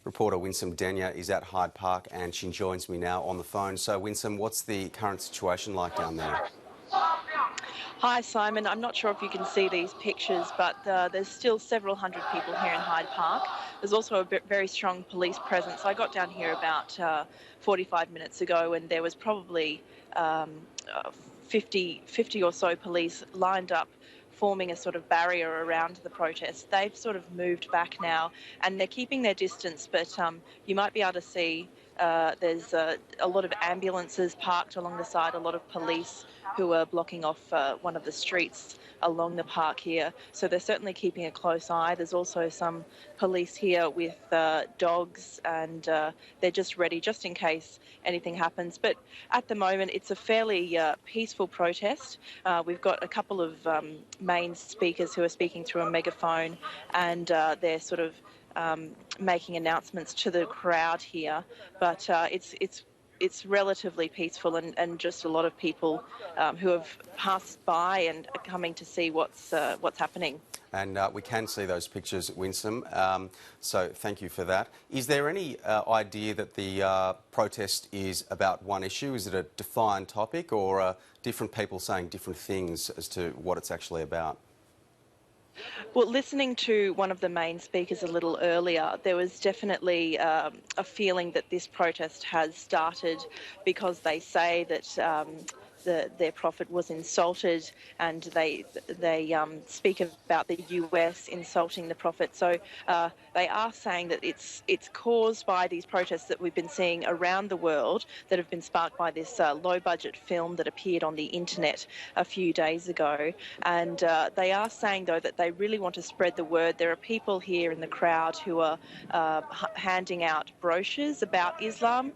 Reporter Winsome Denya is at Hyde Park and she joins me now on the phone. So Winsome, what's the current situation like down there? Hi Simon, I'm not sure if you can see these pictures, but there's still several hundred people here in Hyde Park. There's also a very strong police presence. I got down here about 45 minutes ago and there was probably 50 or so police lined up, forming a sort of barrier around the protest. They've sort of moved back now and they're keeping their distance, but you might be able to see there's a lot of ambulances parked along the side, a lot of police who are blocking off one of the streets along the park here. So they're certainly keeping a close eye. There's also some police here with dogs and they're just ready just in case anything happens. But at the moment, it's a fairly peaceful protest. We've got a couple of main speakers who are speaking through a megaphone and they're sort of making announcements to the crowd here, but it's relatively peaceful and just a lot of people who have passed by and are coming to see what's happening. And we can see those pictures, Winsome, so thank you for that. Is there any idea that the protest is about one issue? Is it a defined topic, or different people saying different things as to what it's actually about? Well, listening to one of the main speakers a little earlier, there was definitely a feeling that this protest has started because they say that their prophet was insulted, and they speak about the US insulting the prophet. So they are saying that it's caused by these protests that we've been seeing around the world that have been sparked by this low-budget film that appeared on the internet a few days ago. And they are saying, though, that they really want to spread the word. There are people here in the crowd who are handing out brochures about Islam.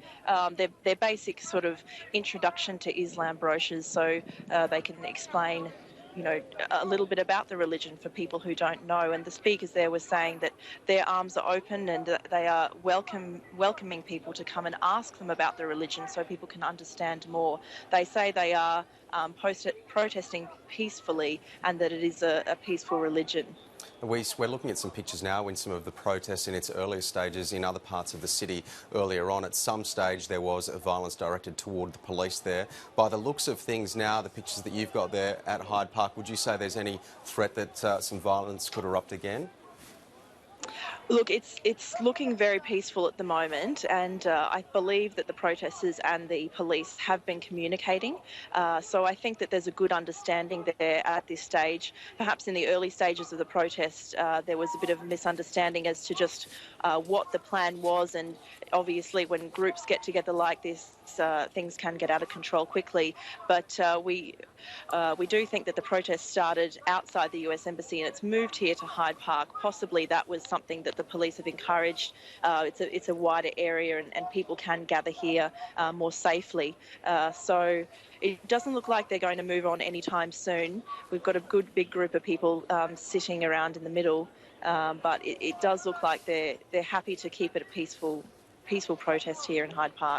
They're basic sort of introduction to Islam brochures, so they can explain, you know, a little bit about the religion for people who don't know. And the speakers there were saying that their arms are open and that they are welcoming people to come and ask them about the religion so people can understand more. They say they are protesting peacefully and that it is a peaceful religion. We're looking at some pictures now in some of the protests in its earlier stages in other parts of the city earlier on. At some stage there was violence directed toward the police there. By the looks of things now, the pictures that you've got there at Hyde Park, would you say there's any threat that some violence could erupt again? Look, it's looking very peaceful at the moment, and I believe that the protesters and the police have been communicating. So I think that there's a good understanding there at this stage. Perhaps in the early stages of the protest, there was a bit of misunderstanding as to just what the plan was, and obviously when groups get together like this, things can get out of control quickly. But we do think that the protest started outside the US Embassy and it's moved here to Hyde Park. Possibly that was something that the police have encouraged. It's a wider area and people can gather here more safely. So it doesn't look like they're going to move on anytime soon. We've got a good big group of people sitting around in the middle, but it does look like they're happy to keep it a peaceful protest here in Hyde Park.